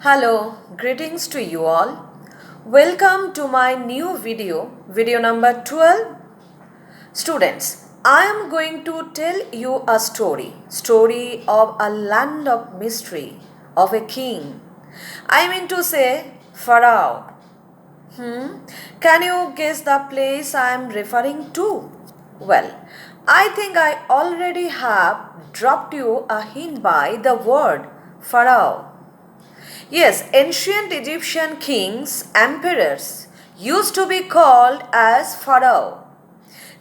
Hello, greetings to you all. Welcome to my new video number 12. Students, I am going to tell you a story of a land of mystery, of a king. I mean to say, Pharaoh. Can you guess the place I am referring to? Well, I think I already have dropped you a hint by the word Pharaoh. Yes, ancient Egyptian kings, emperors, used to be called as Pharaoh.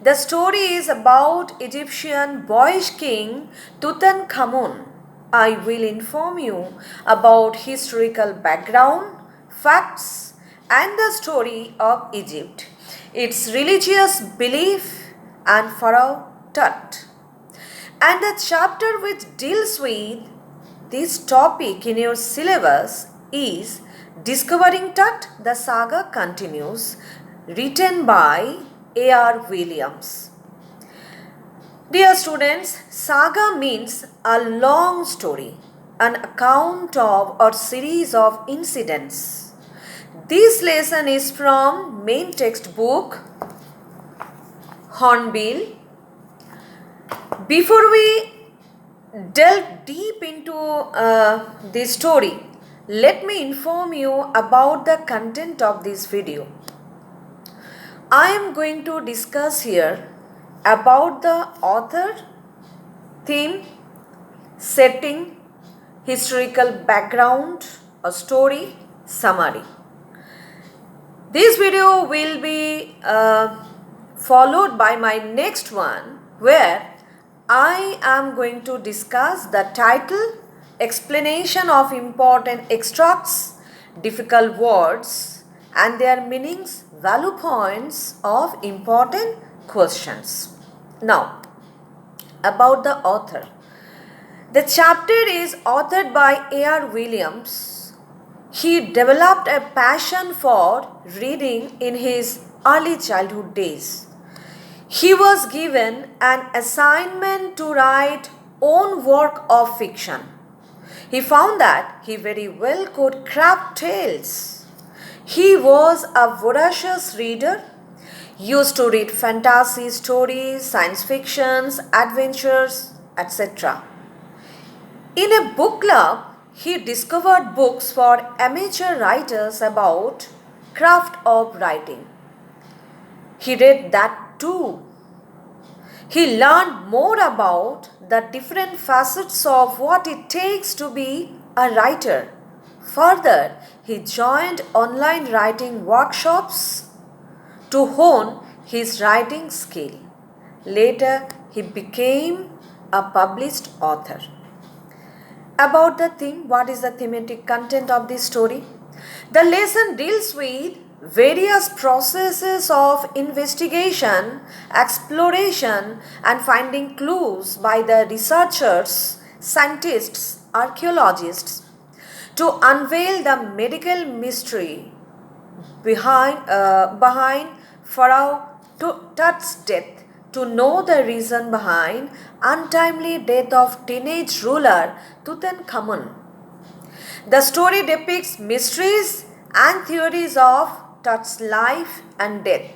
The story is about Egyptian boyish king Tutankhamun. I will inform you about historical background, facts, and the story of Egypt, its religious belief, and Pharaoh Tut. And the chapter which deals with this topic in your syllabus is Discovering Tut, the Saga Continues, written by A.R. Williams. Dear students, saga means a long story, an account of or series of incidents. This lesson is from main textbook Hornbill. Before we delve deep into this story, let me inform you about the content of this video. I am going to discuss here about the author, theme, setting, historical background, a story, summary. This video will be followed by my next one, where I am going to discuss the title, explanation of important extracts, difficult words and their meanings, value points of important questions. Now, about the author. The chapter is authored by A.R. Williams. He developed a passion for reading in his early childhood days. He was given an assignment to write own work of fiction. He found that he very well could craft tales. He was a voracious reader, used to read fantasy stories, science fictions, adventures, etc. In a book club, he discovered books for amateur writers about craft of writing. He read that too. He learned more about the different facets of what it takes to be a writer. Further, he joined online writing workshops to hone his writing skill. Later, he became a published author. About the theme, what is the thematic content of this story? The lesson deals with various processes of investigation, exploration and finding clues by the researchers, scientists, archaeologists to unveil the medical mystery behind Pharaoh Tut's death, to know the reason behind untimely death of teenage ruler Tutankhamun. The story depicts mysteries and theories of Tut's life and death.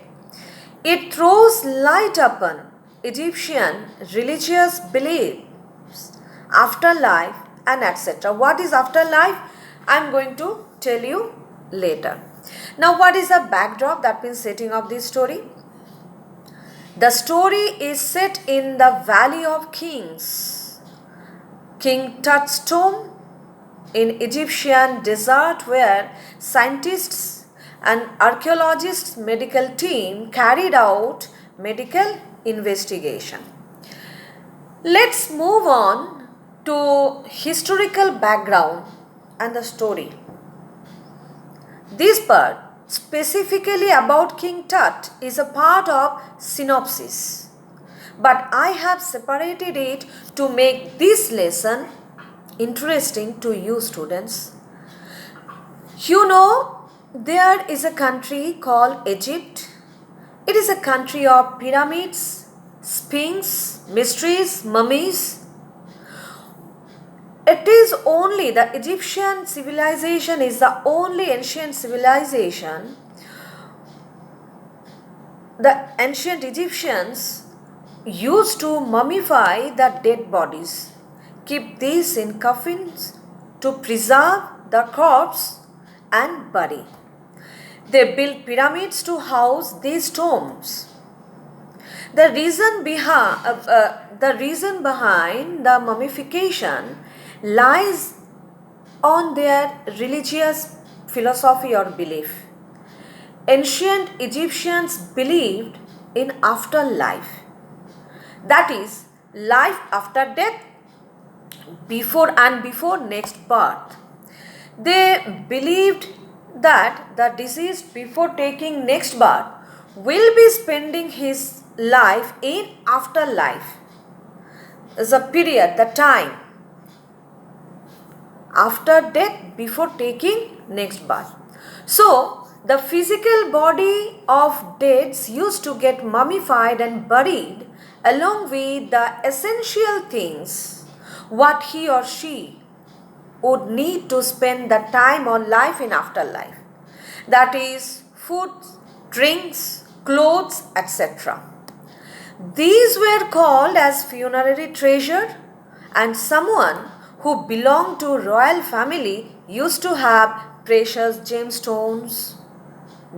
It throws light upon Egyptian religious beliefs, afterlife and etc. What is afterlife? I am going to tell you later. Now, what is the backdrop, that means setting of this story? The story is set in the Valley of Kings, King Tut's tomb in Egyptian desert, where scientists and archaeologists' medical team carried out medical investigation. Let's move on to historical background and the story. This part, specifically about King Tut, is a part of Synopsis, but I have separated it to make this lesson interesting to you students. You know, there is a country called Egypt. It is a country of pyramids, sphinx, mysteries, mummies. It is only the Egyptian civilization is the only ancient civilization. The ancient Egyptians used to mummify the dead bodies, keep these in coffins to preserve the corpse and bury. They built pyramids to house these tombs. The reason behind the mummification lies on their religious philosophy or belief. Ancient Egyptians believed in afterlife, that is, life after death, before next birth. They believed that the deceased, before taking next birth, will be spending his life in afterlife. The period, the time after death, before taking next birth. So, the physical body of deads used to get mummified and buried along with the essential things what he or she would need to spend the time or life in afterlife. That is food, drinks, clothes, etc. These were called as funerary treasure, and someone who belonged to royal family used to have precious gemstones,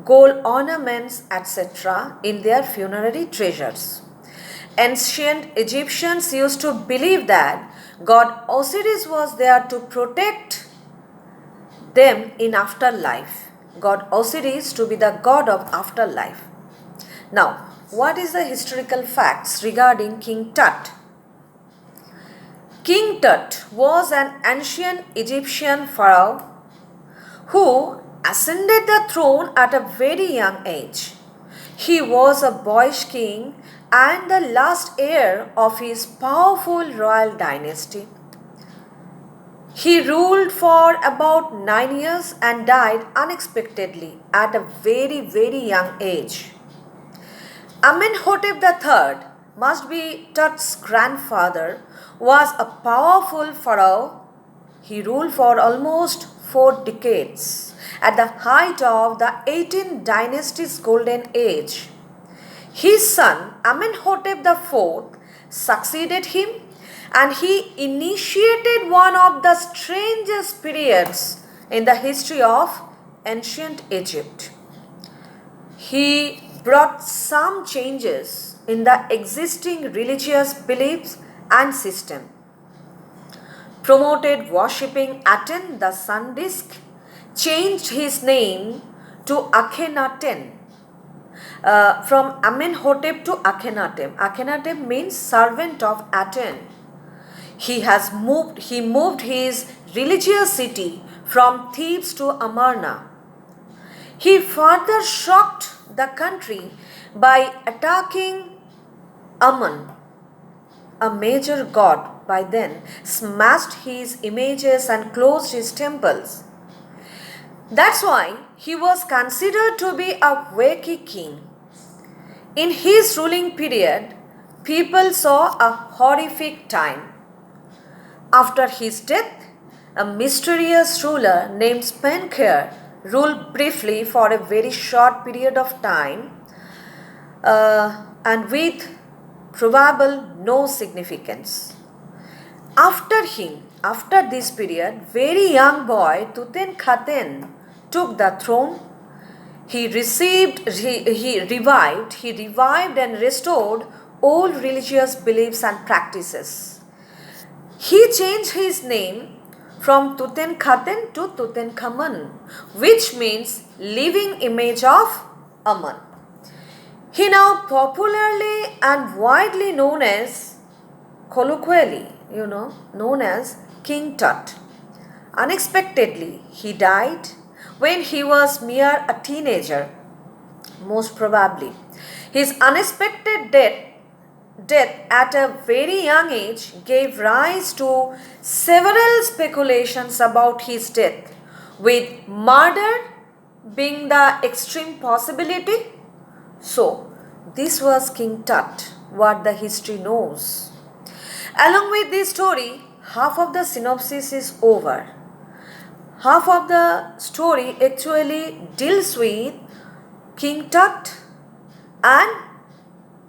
gold ornaments, etc. in their funerary treasures. Ancient Egyptians used to believe that God Osiris was there to protect them in afterlife. God Osiris to be the god of afterlife. Now, what is the historical facts regarding King Tut? King Tut was an ancient Egyptian pharaoh who ascended the throne at a very young age. He was a boyish king and the last heir of his powerful royal dynasty. He ruled for about 9 years and died unexpectedly at a very, very young age. Amenhotep III must be Tut's grandfather, was a powerful pharaoh. He ruled for almost 4 decades at the height of the 18th dynasty's golden age. His son Amenhotep IV succeeded him, and he initiated one of the strangest periods in the history of ancient Egypt. He brought some changes in the existing religious beliefs and system, promoted worshipping Aten, the sun disk, changed his name to Akhenaten, from Amenhotep to Akhenaten. Akhenaten means servant of Aten. He moved his religious city from Thebes to Amarna. He further shocked the country by attacking Amun, a major god by then, smashed his images and closed his temples. That's why he was considered to be a wacky king. In his ruling period, people saw a horrific time. After his death, a mysterious ruler named Spenker ruled briefly for a very short period of time and with probable no significance. After him, after this period, very young boy Tutankhamun took the throne. He revived and restored old religious beliefs and practices. He changed his name from Tutankhamun to Tutankhamun, which means living image of Amun. He now popularly and widely known as, colloquially, known as King Tut. Unexpectedly, he died when he was mere a teenager, most probably. His unexpected death at a very young age gave rise to several speculations about his death, with murder being the extreme possibility. So, this was King Tut, what the history knows. Along with this story, half of the synopsis is over. Half of the story actually deals with King Tut and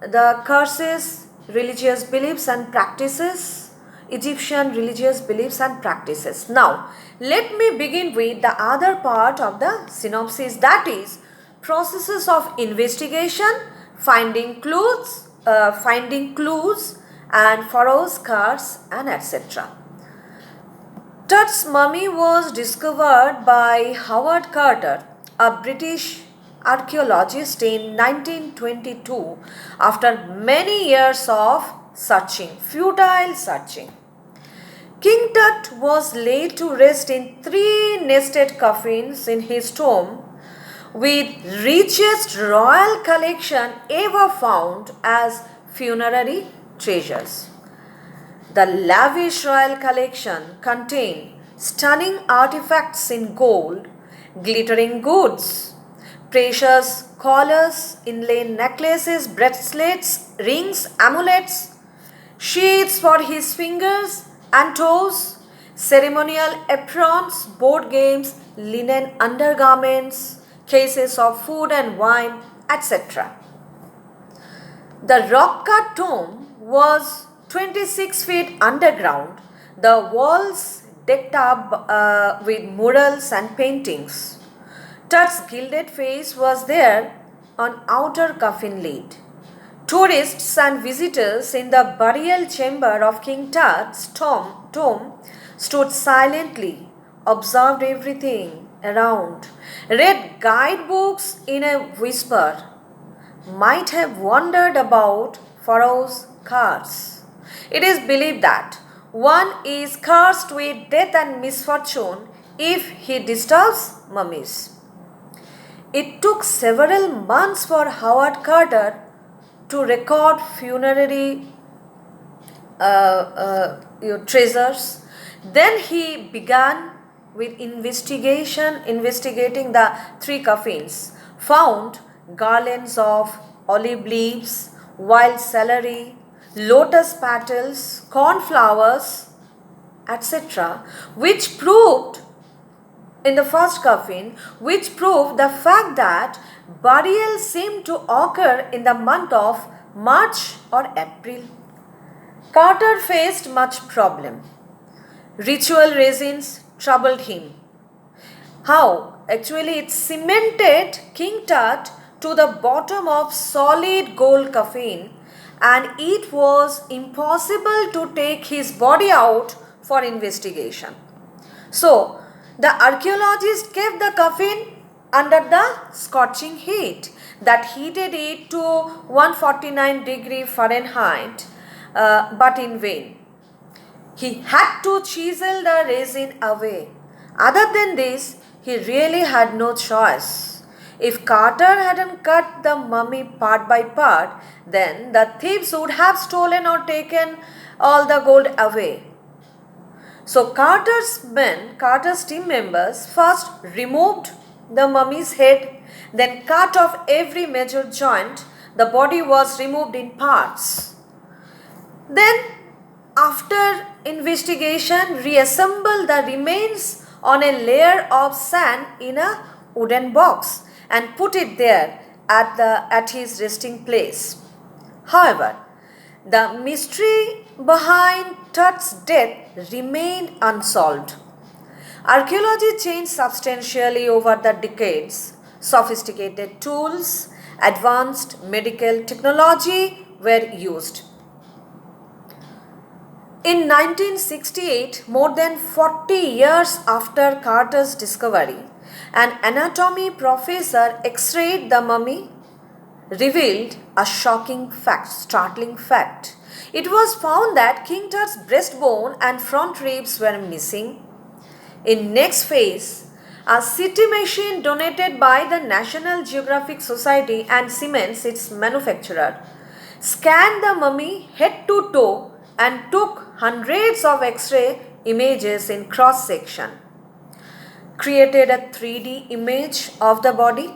the curses, religious beliefs and practices, Egyptian religious beliefs and practices. Now, let me begin with the other part of the synopsis, that is processes of investigation, finding clues and Pharaoh's curse and etc. Tut's mummy was discovered by Howard Carter, a British archaeologist, in 1922 after many years of searching, futile searching. King Tut was laid to rest in 3 nested coffins in his tomb, with richest royal collection ever found as funerary treasures. The lavish royal collection contained stunning artifacts in gold, glittering goods, precious collars, inlaid necklaces, bracelets, rings, amulets, sheaths for his fingers and toes, ceremonial aprons, board games, linen undergarments, cases of food and wine, etc. The rock-cut tomb was 26 feet underground, the walls decked up with murals and paintings. Tut's gilded face was there on outer coffin lid. Tourists and visitors in the burial chamber of King Tut's tomb stood silently, observed everything around, read guidebooks in a whisper, might have wondered about Pharaoh's curse. It is believed that one is cursed with death and misfortune if he disturbs mummies. It took several months for Howard Carter to record funerary treasures. Then he began with investigating the 3 coffins, found garlands of olive leaves, wild celery, lotus petals, cornflowers, etc., which proved in the first coffin, which proved the fact that burial seemed to occur in the month of March or April. Carter faced much problem. Ritual resins troubled him. How? Actually, it cemented King Tut to the bottom of solid gold coffin, and it was impossible to take his body out for investigation. So, the archaeologist kept the coffin under the scorching heat that heated it to 149 degrees Fahrenheit, but in vain. He had to chisel the resin away. Other than this, he really had no choice. If Carter hadn't cut the mummy part by part, then the thieves would have stolen or taken all the gold away. So Carter's team members first removed the mummy's head, then cut off every major joint. The body was removed in parts. Then, after investigation, reassembled the remains on a layer of sand in a wooden box and put it there at his resting place. However, the mystery behind Tut's death remained unsolved. Archaeology changed substantially over the decades. Sophisticated tools, advanced medical technology were used. In 1968, more than 40 years after Carter's discovery, an anatomy professor x-rayed the mummy, revealed a shocking fact, startling fact. It was found that King Tut's breastbone and front ribs were missing. In next phase, a CT machine donated by the National Geographic Society and Siemens, its manufacturer, scanned the mummy head to toe and took hundreds of X-ray images in cross-section, created a 3D image of the body.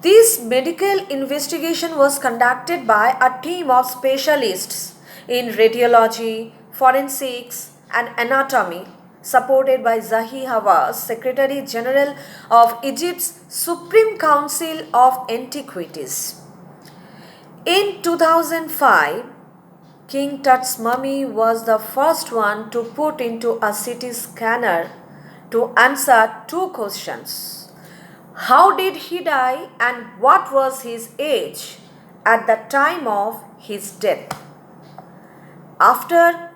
This medical investigation was conducted by a team of specialists in radiology, forensics, and Anatomy, supported by Zahi Hawass, Secretary General of Egypt's Supreme Council of Antiquities. In 2005, King Tut's mummy was the first one to put into a CT scanner to answer two questions. How did he die and what was his age at the time of his death? After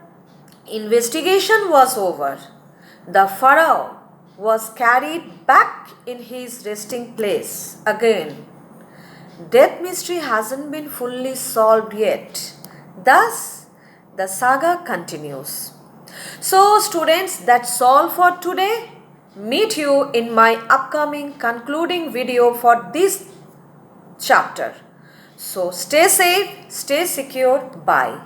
investigation was over, the Pharaoh was carried back in his resting place again. Death mystery hasn't been fully solved yet. Thus, the saga continues. So students, that's all for today. Meet you in my upcoming concluding video for this chapter. So stay safe, stay secure. Bye.